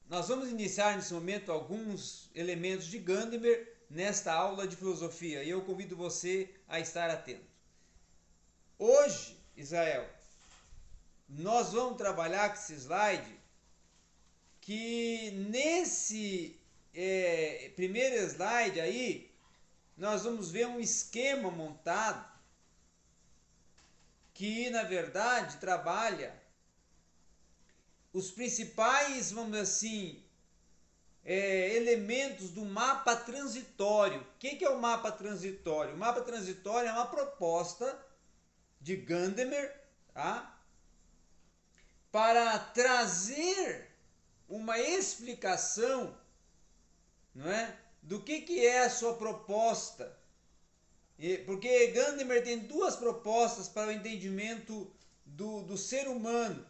nós vamos iniciar nesse momento alguns elementos de Gadamer nesta aula de filosofia e eu convido você a estar atento. Hoje, Israel, nós vamos trabalhar com esse slide que nesse primeiro slide aí nós vamos ver um esquema montado que na verdade trabalha os principais, vamos dizer assim, elementos do mapa transitório. O que é o mapa transitório? O mapa transitório é uma proposta de Gadamer, tá? Para trazer uma explicação, não é, do que é a sua proposta. Porque Gadamer tem duas propostas para o entendimento do ser humano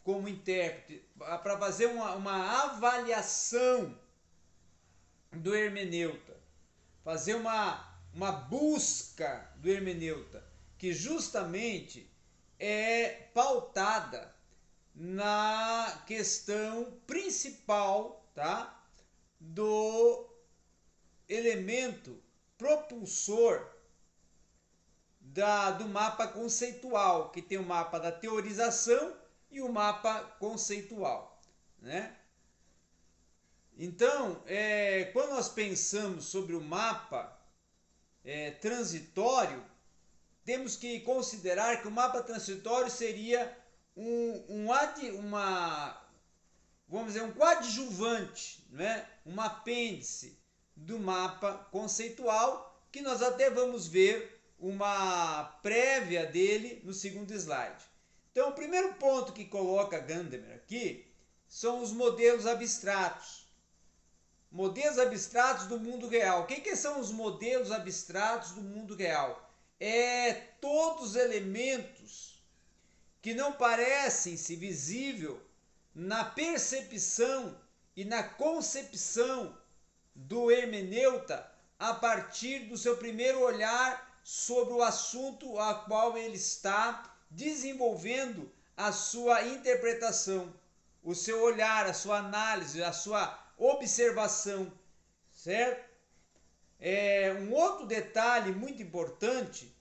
como intérprete, para fazer uma avaliação do hermeneuta, fazer uma busca do hermeneuta, que justamente é pautada na questão principal, tá, do elemento propulsor do mapa conceitual, que tem o mapa da teorização e o mapa conceitual, né? Então, quando nós pensamos sobre o mapa transitório, temos que considerar que o mapa transitório seria vamos dizer, um coadjuvante, né? Um apêndice do mapa conceitual, que nós até vamos ver uma prévia dele no segundo slide. Então, o primeiro ponto que coloca Gadamer aqui são os modelos abstratos. Modelos abstratos do mundo real. O que são os modelos abstratos do mundo real? Todos os elementos que não parecem-se visíveis na percepção e na concepção do hermeneuta a partir do seu primeiro olhar sobre o assunto a qual ele está desenvolvendo a sua interpretação, o seu olhar, a sua análise, a sua observação, certo? Um outro detalhe muito importante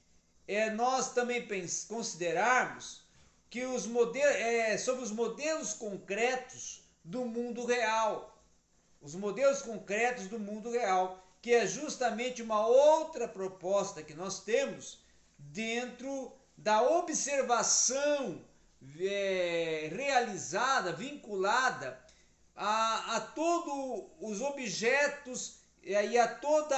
é nós também considerarmos que sobre os modelos concretos do mundo real. Os modelos concretos do mundo real, que é justamente uma outra proposta que nós temos dentro da observação realizada, vinculada a todos os objetos e a todo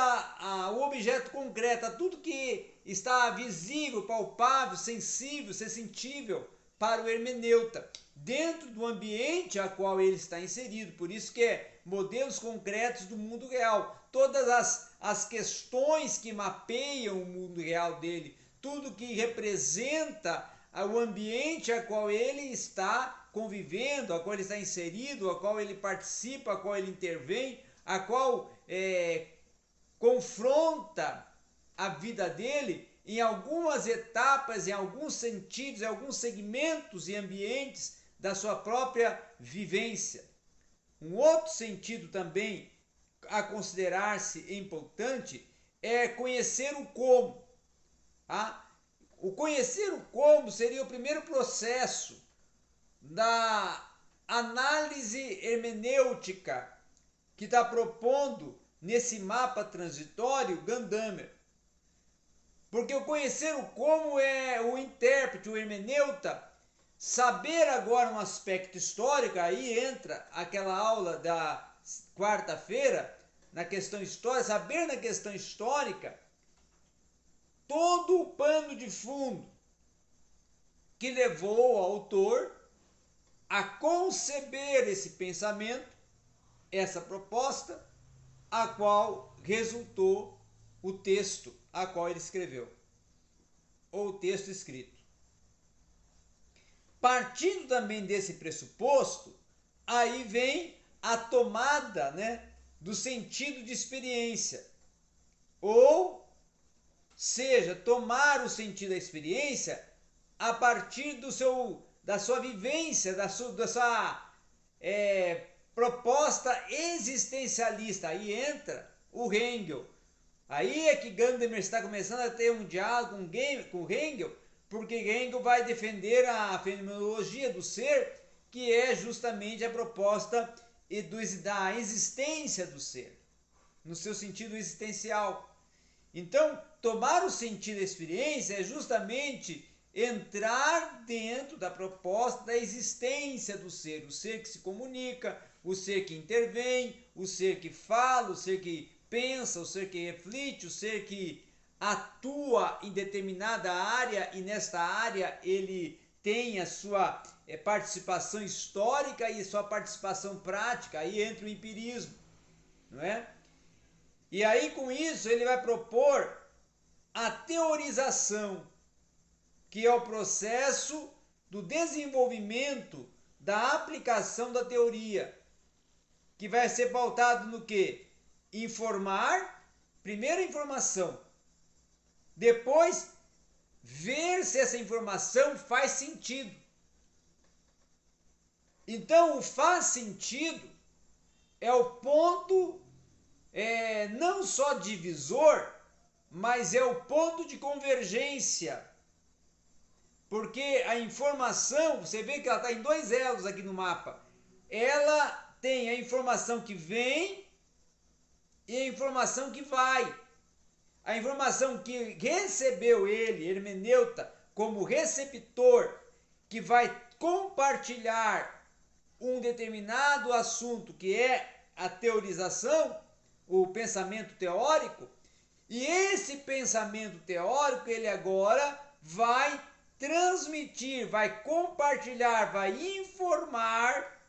o objeto concreto, a tudo que está visível, palpável, sensível, sentível para o hermeneuta, dentro do ambiente a qual ele está inserido. Por isso que é modelos concretos do mundo real. Todas as questões que mapeiam o mundo real dele, tudo que representa o ambiente a qual ele está convivendo, a qual ele está inserido, a qual ele participa, a qual ele intervém, a qual confronta a vida dele em algumas etapas, em alguns sentidos, em alguns segmentos e ambientes da sua própria vivência. Um outro sentido também a considerar-se importante é conhecer o como. Tá? O conhecer o como seria o primeiro processo da análise hermenêutica que está propondo nesse mapa transitório Gadamer. Porque o conhecer o como é o intérprete, o hermeneuta, saber agora um aspecto histórico, aí entra aquela aula da quarta-feira, na questão histórica, saber na questão histórica todo o pano de fundo que levou o autor a conceber esse pensamento, essa proposta, a qual resultou o texto a qual ele escreveu, ou o texto escrito. Partindo também desse pressuposto, aí vem a tomada, né, do sentido de experiência, ou seja, tomar o sentido da experiência a partir da sua vivência, da sua proposta existencialista. Aí entra o Hegel. Aí é que Gadamer está começando a ter um diálogo com Hegel, porque Hegel vai defender a fenomenologia do ser, que é justamente a proposta da existência do ser, no seu sentido existencial. Então, tomar o sentido da experiência é justamente entrar dentro da proposta da existência do ser, o ser que se comunica, o ser que intervém, o ser que fala, o ser que pensa, o ser que reflete, o ser que atua em determinada área e nesta área ele tem a sua participação histórica e sua participação prática. Aí entra o empirismo, não é? E aí com isso ele vai propor a teorização, que é o processo do desenvolvimento da aplicação da teoria, que vai ser pautado no quê? Informar, primeiro a informação, depois ver se essa informação faz sentido. Então o faz sentido é o ponto não só divisor, mas é o ponto de convergência. Porque a informação, você vê que ela está em dois elos aqui no mapa. Ela tem a informação que vem e a informação que vai. A informação que recebeu ele, hermeneuta, como receptor, que vai compartilhar um determinado assunto, que é a teorização, o pensamento teórico, e esse pensamento teórico ele agora vai transmitir, vai compartilhar, vai informar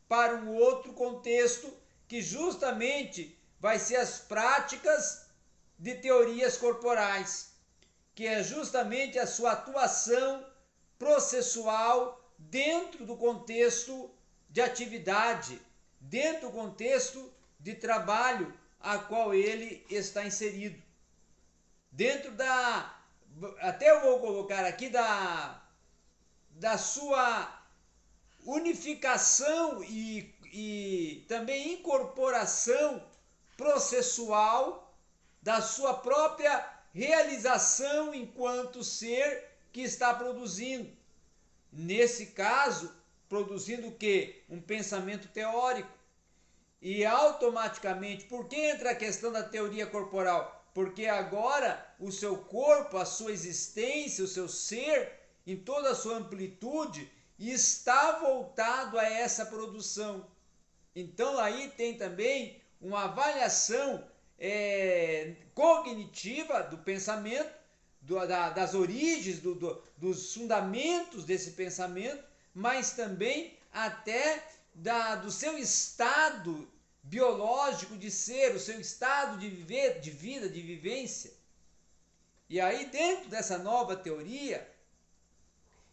para um outro contexto, que justamente vai ser as práticas de teorias corporais, que é justamente a sua atuação processual dentro do contexto de atividade, dentro do contexto de trabalho a qual ele está inserido. Dentro até eu vou colocar aqui, da sua unificação e também incorporação processual da sua própria realização enquanto ser que está produzindo. Nesse caso, produzindo o quê? Um pensamento teórico. E automaticamente, por que entra a questão da teoria corporal? Porque agora o seu corpo, a sua existência, o seu ser, em toda a sua amplitude, está voltado a essa produção. Então aí tem também uma avaliação cognitiva do pensamento, das origens, dos fundamentos desse pensamento, mas também até do seu estado biológico de ser, o seu estado de viver, de vida, de vivência. E aí dentro dessa nova teoria,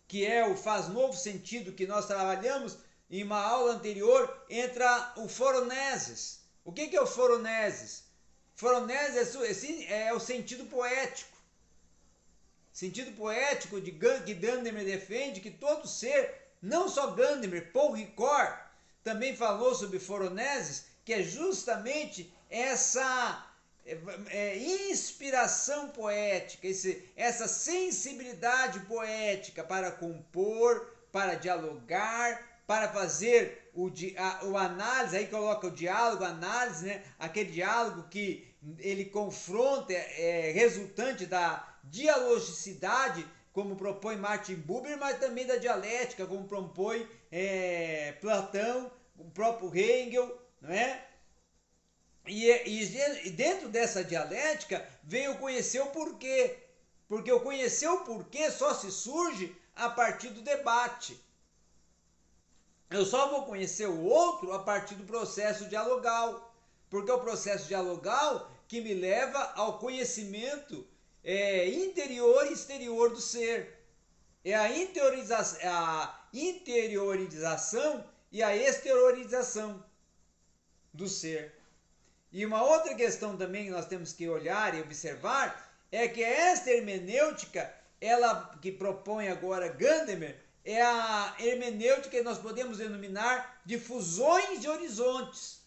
que é o faz novo sentido que nós trabalhamos em uma aula anterior, entra o foroneses. O que é o foroneses? Foroneses é o sentido poético. Sentido poético que Gadamer defende, que todo ser, não só Gadamer, Paul Ricoeur também falou sobre foroneses, que é justamente essa inspiração poética, essa sensibilidade poética para compor, para dialogar, para fazer o análise, aí coloca o diálogo, análise, né? Aquele diálogo que ele confronta, resultante da dialogicidade, como propõe Martin Buber, mas também da dialética, como propõe Platão, o próprio Hegel, não é? E dentro dessa dialética veio conhecer o porquê, porque o conhecer o porquê só se surge a partir do debate. Eu só vou conhecer o outro a partir do processo dialogal, porque é o processo dialogal que me leva ao conhecimento interior e exterior do ser. É a interiorização e a exteriorização do ser. E uma outra questão também que nós temos que olhar e observar é que esta hermenêutica, ela que propõe agora Gadamer, é a hermenêutica que nós podemos denominar de fusões de horizontes.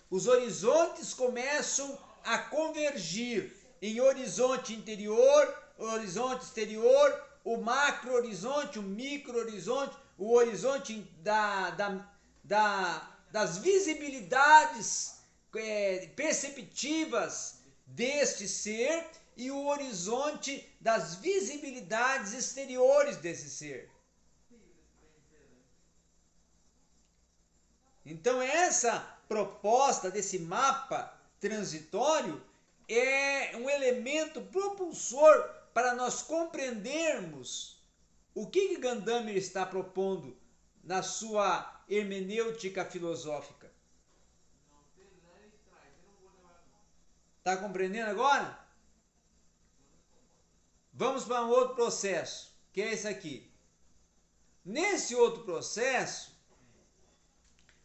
Os horizontes começam a convergir em horizonte interior, horizonte exterior, o macro-horizonte, o micro-horizonte, o horizonte das visibilidades perceptivas deste ser e o horizonte das visibilidades exteriores desse ser. Então essa proposta desse mapa transitório é um elemento propulsor para nós compreendermos o que Gadamer está propondo na sua hermenêutica filosófica. Está compreendendo agora? Vamos para um outro processo, que é esse aqui. Nesse outro processo,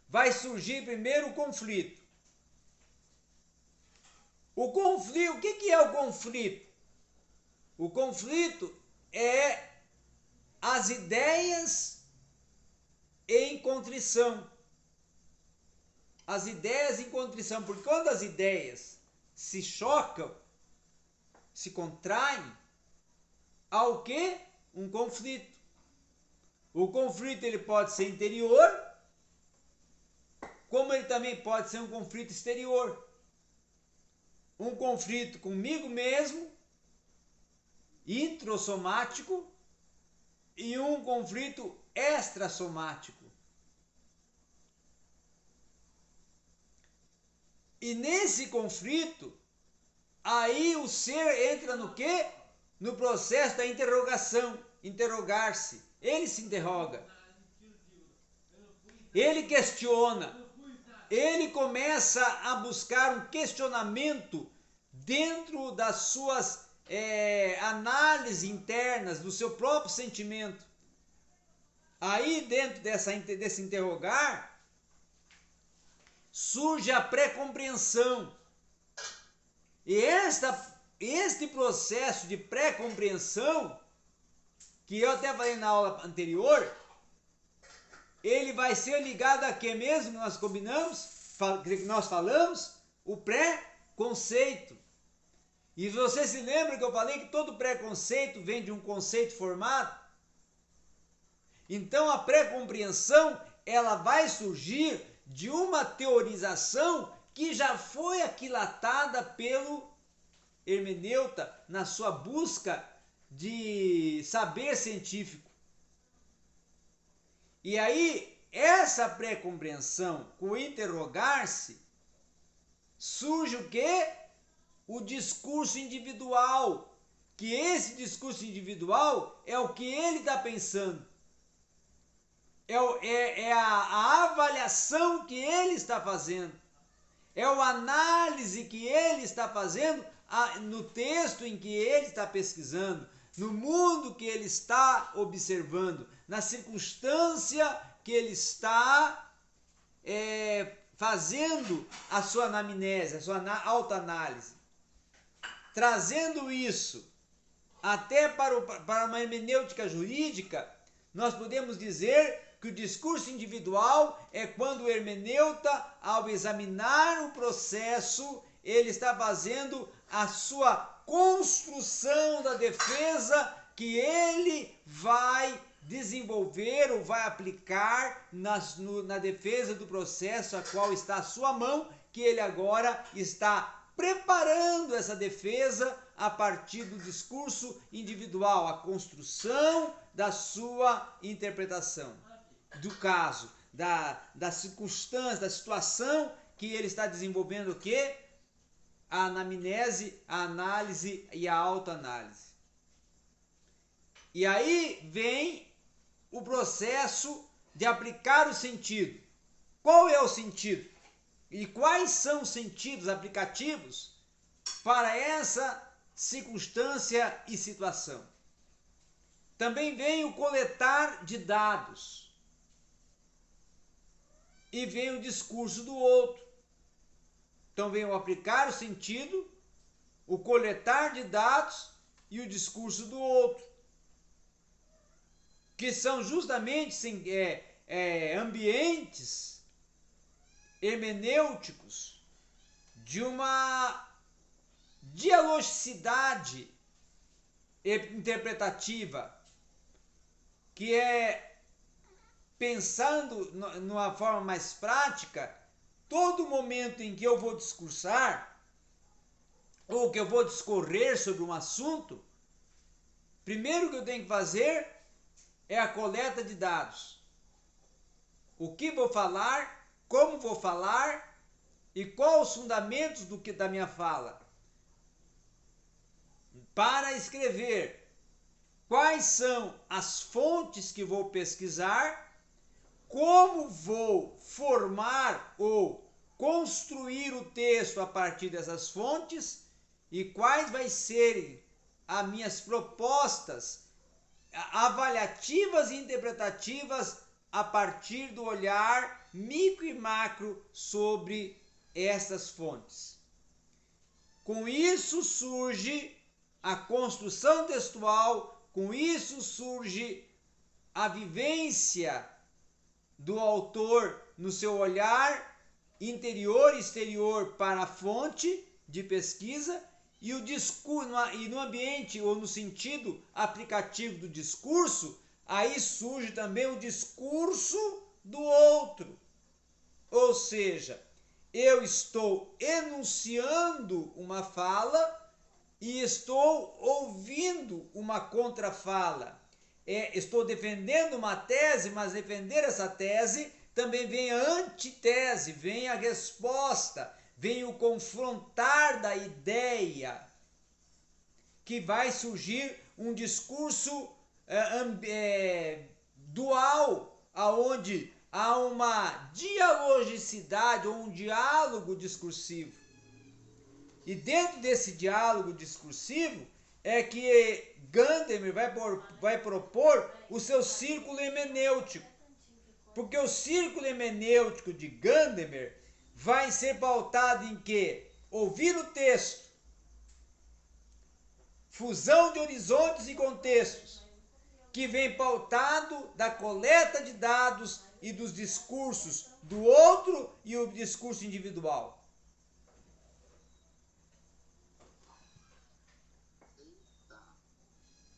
vai surgir primeiro o conflito. O conflito, o que é o conflito? O conflito é as ideias em contrição. As ideias em contrição, porque quando as ideias se chocam, se contraem, há o quê? Um conflito. O conflito ele pode ser interior, como ele também pode ser um conflito exterior. Um conflito comigo mesmo, introssomático, e um conflito extrassomático. E nesse conflito, aí o ser entra no quê? No processo da interrogação, interrogar-se. Ele se interroga. Ele questiona. Ele começa a buscar um questionamento dentro das suas análises internas, do seu próprio sentimento. Aí dentro desse interrogar, surge a pré-compreensão. E este processo de pré-compreensão, que eu até falei na aula anterior, ele vai ser ligado a que mesmo nós combinamos, que nós falamos? O pré-conceito. E você se lembra que eu falei que todo preconceito vem de um conceito formado? Então a pré-compreensão, ela vai surgir de uma teorização que já foi aquilatada pelo hermeneuta na sua busca de saber científico. E aí, essa pré-compreensão, com o interrogar-se, surge o quê? O discurso individual. Que esse discurso individual é o que ele está pensando. É a avaliação que ele está fazendo. É a análise que ele está fazendo no texto em que ele está pesquisando, no mundo que ele está observando, na circunstância que ele está fazendo a sua anamnese, a sua autoanálise. Trazendo isso até para uma hermenêutica jurídica, nós podemos dizer que o discurso individual é quando o hermeneuta, ao examinar o processo, ele está fazendo a sua construção da defesa que ele vai desenvolver ou vai aplicar na defesa do processo a qual está a sua mão, que ele agora está preparando essa defesa a partir do discurso individual, a construção da sua interpretação, do caso, da circunstância, da situação que ele está desenvolvendo o quê? A anamnese, a análise e a autoanálise. E aí vem o processo de aplicar o sentido. Qual é o sentido? E quais são os sentidos aplicativos para essa circunstância e situação? Também vem o coletar de dados. E vem o discurso do outro. Então vem o aplicar o sentido, o coletar de dados e o discurso do outro. que são justamente ambientes hermenêuticos de uma dialogicidade interpretativa, que é, pensando numa forma mais prática, todo momento em que eu vou discursar, ou que eu vou discorrer sobre um assunto, primeiro que eu tenho que fazer é a coleta de dados. O que vou falar, como vou falar e quais os fundamentos da minha fala. Para escrever quais são as fontes que vou pesquisar, como vou formar ou construir o texto a partir dessas fontes e quais vai serem as minhas propostas avaliativas e interpretativas a partir do olhar micro e macro sobre essas fontes. Com isso surge a construção textual, com isso surge a vivência do autor no seu olhar interior e exterior para a fonte de pesquisa, e o discurso, e no ambiente ou no sentido aplicativo do discurso, aí surge também o discurso do outro. Ou seja, eu estou enunciando uma fala e estou ouvindo uma contrafala. Estou defendendo uma tese, mas defender essa tese também vem a antitese, vem a resposta, vem o confrontar da ideia, que vai surgir um discurso dual, aonde há uma dialogicidade ou um diálogo discursivo. E dentro desse diálogo discursivo é que Gadamer vai propor o seu círculo hermenêutico. Porque o círculo hermenêutico de Gadamer vai ser pautado em quê? Ouvir o texto, fusão de horizontes e contextos, que vem pautado da coleta de dados e dos discursos do outro e o discurso individual.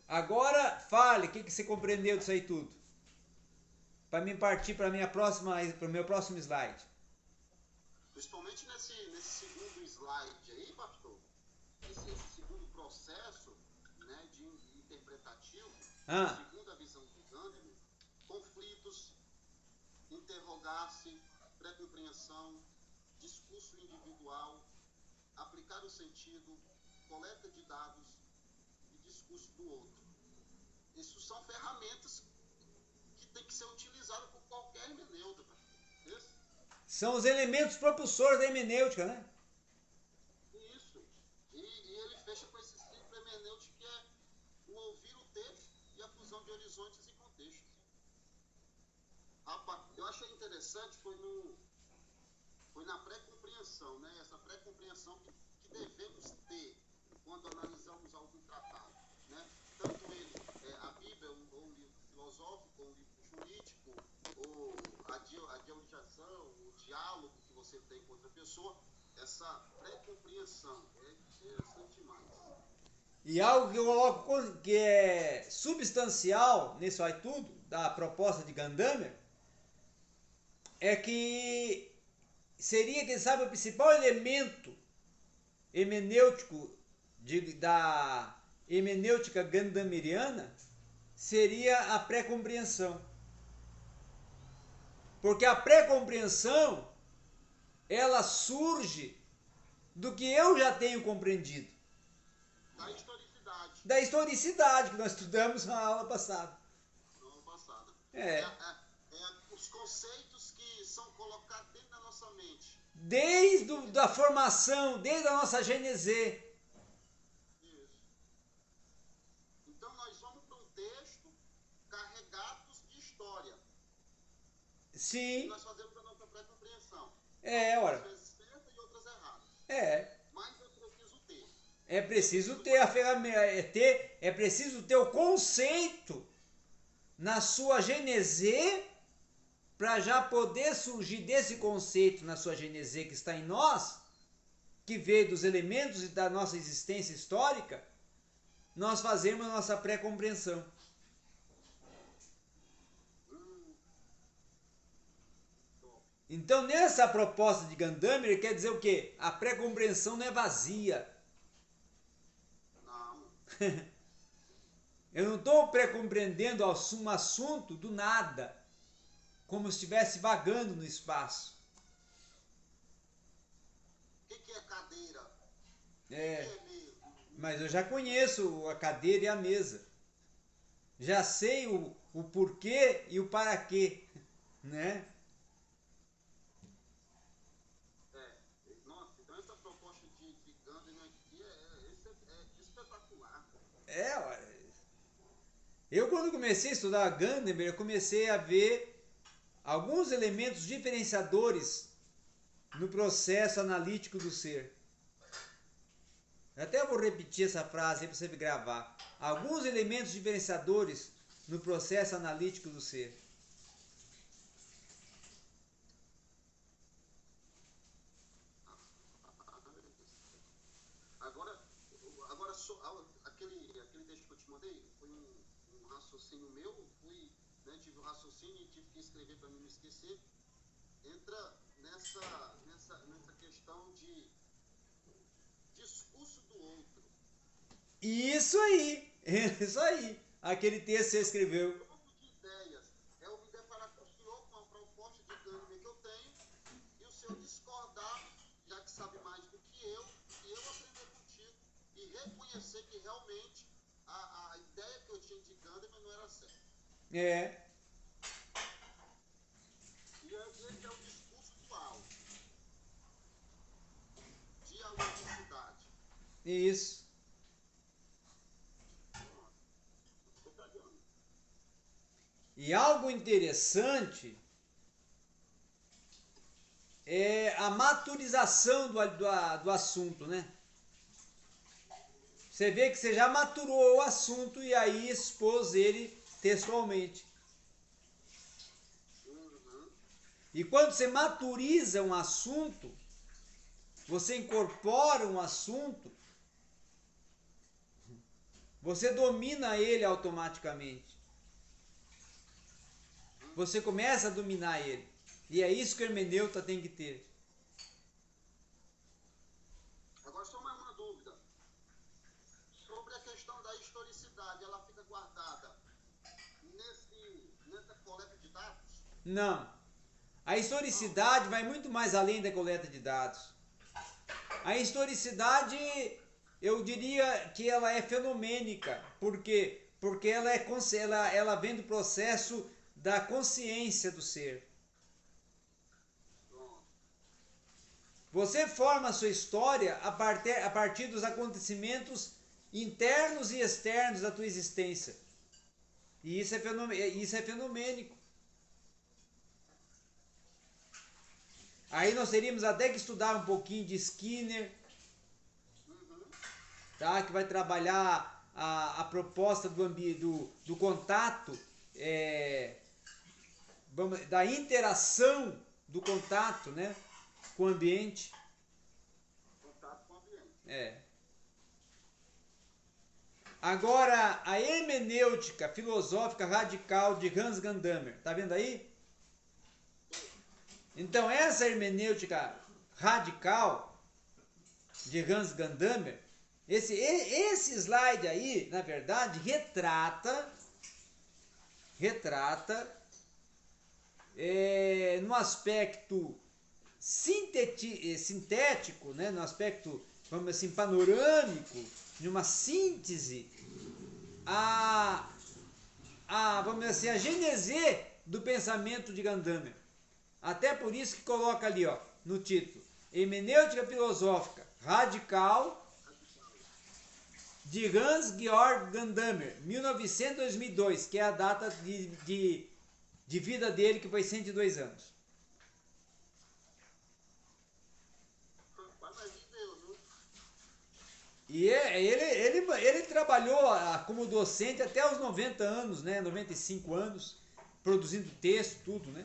Agora fale, o que você compreendeu disso aí tudo? Para mim partir para o meu próximo slide. Principalmente nesse segundo slide aí, pastor, esse segundo processo, né, de interpretativo, segundo a visão de Gadamer, conflitos, interrogar-se, pré-compreensão, discurso individual, aplicar o sentido, coleta de dados e discurso do outro. Isso são ferramentas que tem que ser utilizadas por qualquer hermeneuta. São os elementos propulsores da hermenêutica, né? Isso. E ele fecha com esse ciclo hermenêutico, que é o ouvir o texto e a fusão de horizontes e contextos. Eu achei interessante, foi na pré-compreensão, né? Essa pré-compreensão que devemos ter quando analisamos algum tratado, né? Tanto ele, a Bíblia, ou um livro filosófico, ou um livro jurídico, ou a dialogização, o diálogo que você tem com outra pessoa, essa pré-compreensão é interessante demais. E algo que eu coloco que é substancial nisso aí tudo, da proposta de Gadamer, é que seria, quem sabe, o principal elemento hermenêutico da hermenêutica gandameriana seria a pré-compreensão. Porque a pré-compreensão, ela surge do que eu já tenho compreendido. Da historicidade. Da historicidade que nós estudamos na aula passada. Os conceitos que são colocados dentro da nossa mente. Desde a formação, desde a nossa gênese. Isso. Então nós vamos para um texto carregados de história. Sim. E nós fazemos a nossa pré-compreensão. Ora. Às vezes certa e outras erradas. Mas eu preciso ter. É preciso ter a ferramenta, é preciso ter o conceito na sua gênese, para já poder surgir desse conceito na sua gênese que está em nós, que veio dos elementos da nossa existência histórica, nós fazemos a nossa pré-compreensão. Então, nessa proposta de Gandâmir, quer dizer o quê? A pré-compreensão não é vazia. Não. Eu não estou pré-compreendendo um assunto do nada, como se estivesse vagando no espaço. O que é cadeira? Mas eu já conheço a cadeira e a mesa. Já sei o porquê e o para quê, né? Nossa, então essa proposta de Gandhi aqui é espetacular. Eu quando comecei a estudar Gadamer, eu comecei a ver alguns elementos diferenciadores no processo analítico do ser. Até vou repetir essa frase aí para você gravar. Alguns elementos diferenciadores no processo analítico do ser. Agora aquele texto que eu te mandei foi um raciocínio meu, tive um raciocínio e tive que escrever para não me esquecer. Entra nessa questão de discurso do outro. Isso aí, isso aí. Aquele texto que você escreveu. Grupo de ideias. Eu me deparar com o senhor com a proposta de Gandhi que eu tenho e o senhor discordar, já que sabe mais do que eu, e eu aprender contigo e reconhecer que realmente a ideia que eu tinha de Gandhi não era certa. É. E esse é o discurso dual. Dialogicidade. Isso. E algo interessante é a maturização do assunto, né? Você vê que você já maturou o assunto e aí expôs ele textualmente. E quando você maturiza um assunto, você incorpora um assunto, você domina ele automaticamente. Você começa a dominar ele. E é isso que o hermeneuta tem que ter. Agora só mais uma dúvida. Sobre a questão da historicidade, ela fica guardada nessa coleta de dados? Não. A historicidade vai muito mais além da coleta de dados. A historicidade, eu diria que ela é fenomênica. Por quê? Porque ela vem do processo da consciência do ser. Você forma a sua história a partir dos acontecimentos internos e externos da tua existência. E isso é fenomênico. Aí nós teríamos até que estudar um pouquinho de Skinner, tá? Que vai trabalhar a proposta do contato, da interação do contato, né, com o ambiente. Contato com o ambiente. Agora, a hermenêutica filosófica radical de Hans Gadamer, tá vendo aí? Então, essa hermenêutica radical de Hans Gadamer, esse slide aí, na verdade, retrata no aspecto sintético, né, no aspecto, vamos assim, panorâmico, numa síntese, vamos dizer assim, a gênese do pensamento de Gadamer. Até por isso que coloca ali, ó, no título, Hermenêutica Filosófica Radical de Hans-Georg Gadamer, 1900-2002, que é a data de vida dele, que foi 102 anos. E ele trabalhou como docente até os 90 anos, né? 95 anos, produzindo texto, tudo, né?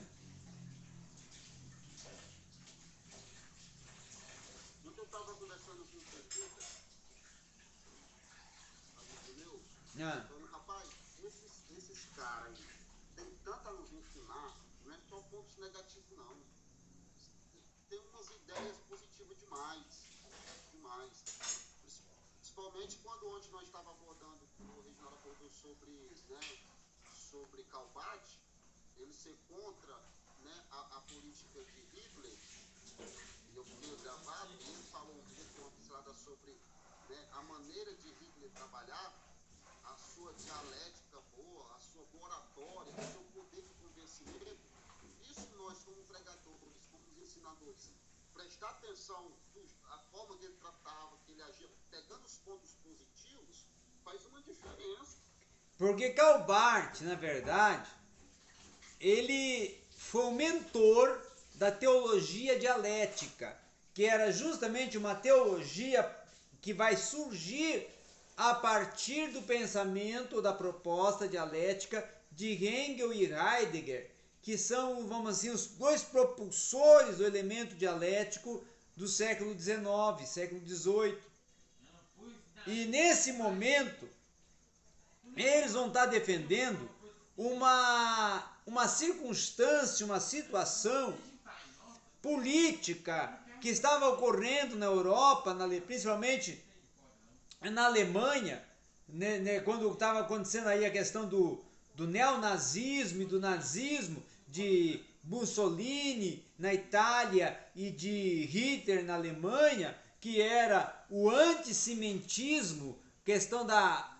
Ontem eu estava conversando com um petista, amigo meu, falando, rapaz, esses caras aí tem tanto a nos ensinar, não é só pontos negativos não. Tem umas ideias positivas demais. Demais. Principalmente quando ontem nós estávamos abordando, o Reginaldo abordou sobre, né, sobre Calbat, ele ser contra, né, a política de Hitler. Eu vi gravado e ele falou uma pincelada sobre, né, a maneira de Hitler trabalhar, a sua dialética boa, a sua oratória, o seu poder de convencimento. Isso nós, como pregadores, como ensinadores, prestar atenção à forma que ele tratava, que ele agia, pegando os pontos positivos, faz uma diferença. Porque Calbart, na verdade, ele foi o mentor da teologia dialética, que era justamente uma teologia que vai surgir a partir do pensamento da proposta dialética de Hegel e Heidegger, que são, vamos assim, os dois propulsores do elemento dialético do século XIX, século XVIII. E nesse momento, eles vão estar defendendo uma circunstância, uma situação política que estava ocorrendo na Europa, principalmente na Alemanha, né, quando estava acontecendo aí a questão do neonazismo e do nazismo, de Mussolini na Itália e de Hitler na Alemanha, que era o antissimentismo, questão da